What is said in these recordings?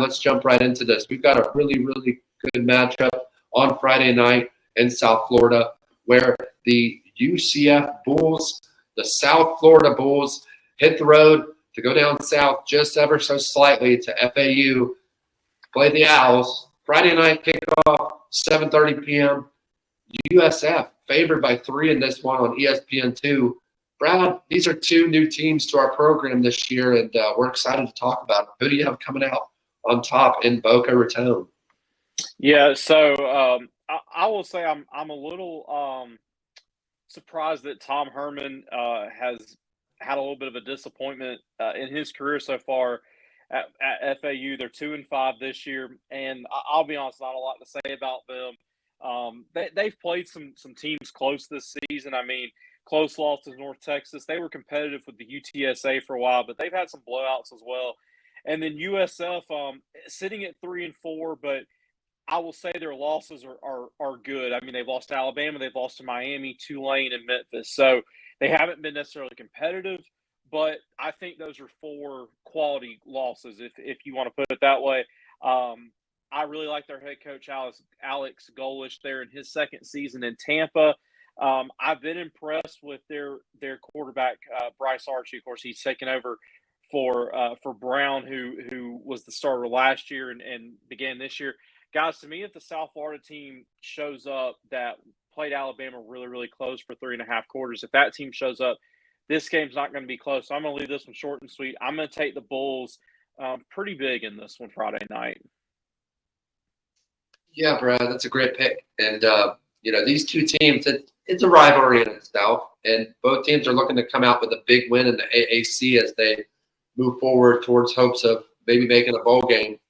let's jump right into this. We've got a really, really good matchup on Friday night in South Florida where the UCF Bulls, the South Florida Bulls, hit the road to go down south just ever so slightly to FAU, play the Owls. Friday night kickoff, 7:30 p.m. USF favored by 3 in this one on ESPN2. Brad, these are 2 new teams to our program this year, and we're excited to talk about them. Who do you have coming out on top in Boca Raton? Yeah, so I will say I'm a little surprised that Tom Herman has had a little bit of a disappointment in his career so far at FAU. They're 2-5 this year, and I'll be honest, not a lot to say about them. They've played some teams close this season. I mean, close loss to North Texas. They were competitive with the UTSA for a while, but they've had some blowouts as well. And then USF sitting at 3-4, but I will say their losses are good. I mean, they've lost to Alabama, they've lost to Miami, Tulane, and Memphis. So they haven't been necessarily competitive, but I think those are 4 quality losses, if you want to put it that way. I really like their head coach, Alex Golish, there in his second season in Tampa. I've been impressed with their quarterback, Bryce Archie. Of course, he's taken over for Brown, who was the starter last year and began this year. Guys, to me, if the South Florida team shows up that played Alabama really, really close for 3.5 quarters, if that team shows up, this game's not going to be close. So I'm going to leave this one short and sweet. I'm going to take the Bulls pretty big in this one Friday night. Yeah, Brad, that's a great pick. And, these 2 teams, it's a rivalry in itself. And both teams are looking to come out with a big win in the AAC as they move forward towards hopes of maybe making a bowl game.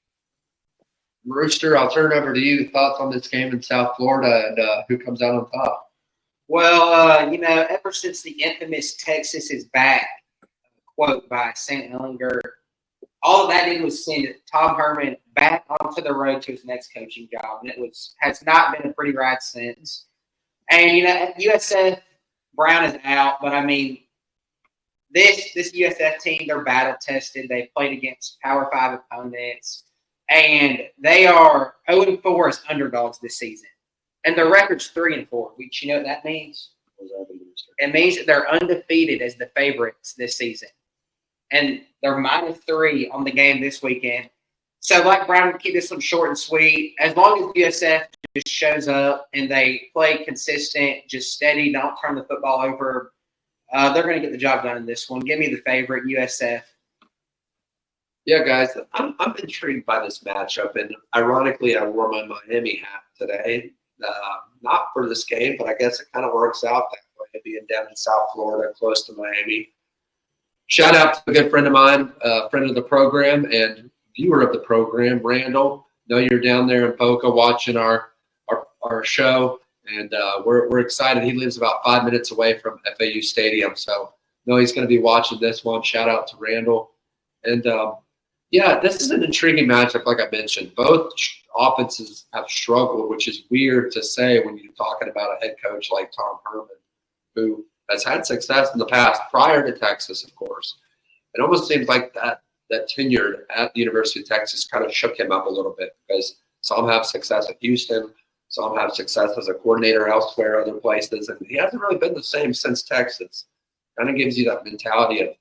Rooster, I'll turn it over to you. Thoughts on this game in South Florida and who comes out on top? Well, ever since the infamous Texas is back quote by Sam Ellinger, all of that did was send Tom Herman back onto the road to his next coaching job, and has not been a pretty ride since. And USF Brown is out, but I mean, this USF team, they're battle tested. They played against Power 5 opponents, and they are 0-4 as underdogs this season, and their record's 3-4. Which you know what that means? It means that they're undefeated as the favorites this season. And they're -3 on the game this weekend. So, like Brian, keep this one short and sweet. As long as USF just shows up and they play consistent, just steady, don't turn the football over, they're going to get the job done in this one. Give me the favorite, USF. Yeah, guys, I'm intrigued by this matchup. And ironically, I wore my Miami hat today. Not for this game, but I guess it kind of works out that way, being down in South Florida, close to Miami. Shout out to a good friend of mine, friend of the program and viewer of the program, Randall. Know you're down there in Boca watching our show, and we're excited. He lives about 5 minutes away from FAU Stadium, so know he's going to be watching this one. Shout out to Randall. And, this is an intriguing matchup, like I mentioned. Both offenses have struggled, which is weird to say when you're talking about a head coach like Tom Herman, who has had success in the past prior to Texas, of course. It almost seems like that tenured at the University of Texas kind of shook him up a little bit because some have success at Houston, some have success as a coordinator elsewhere, other places, and he hasn't really been the same since Texas. Kind of gives you that mentality of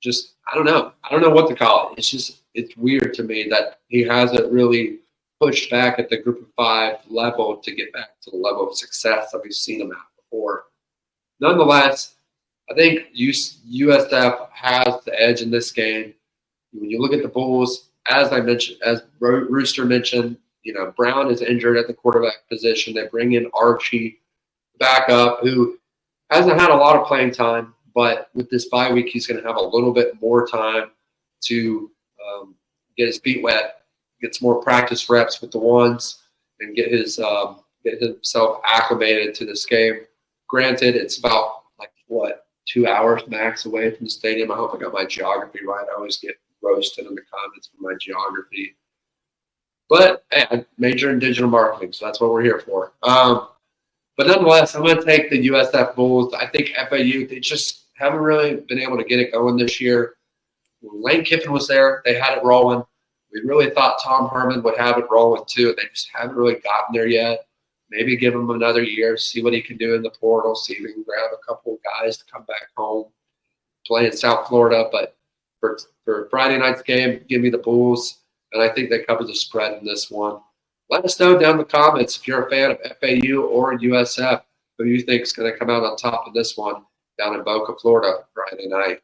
just, I don't know what to call it. It's weird to me that he hasn't really pushed back at the Group of 5 level to get back to the level of success that we've seen him at before. Nonetheless, I think USF has the edge in this game. When you look at the Bulls, as Rooster mentioned, Brown is injured at the quarterback position. They bring in Archie back up, who hasn't had a lot of playing time, but with this bye week, he's going to have a little bit more time to get his feet wet, get some more practice reps with the ones, and get himself acclimated to this game. Granted, it's about 2 hours max away from the stadium. I hope I got my geography right. I always get roasted in the comments for my geography. But hey, I major in digital marketing, so that's what we're here for. But nonetheless, I'm going to take the USF Bulls. I think FAU, they just haven't really been able to get it going this year. When Lane Kiffin was there, they had it rolling. We really thought Tom Herman would have it rolling too. They just haven't really gotten there yet. Maybe give him another year, see what he can do in the portal, see if he can grab a couple of guys to come back home, play in South Florida. But for Friday night's game, give me the Bulls, and I think they cover the spread in this one. Let us know down in the comments if you're a fan of FAU or USF, who you think is going to come out on top of this one down in Boca, Florida, Friday night.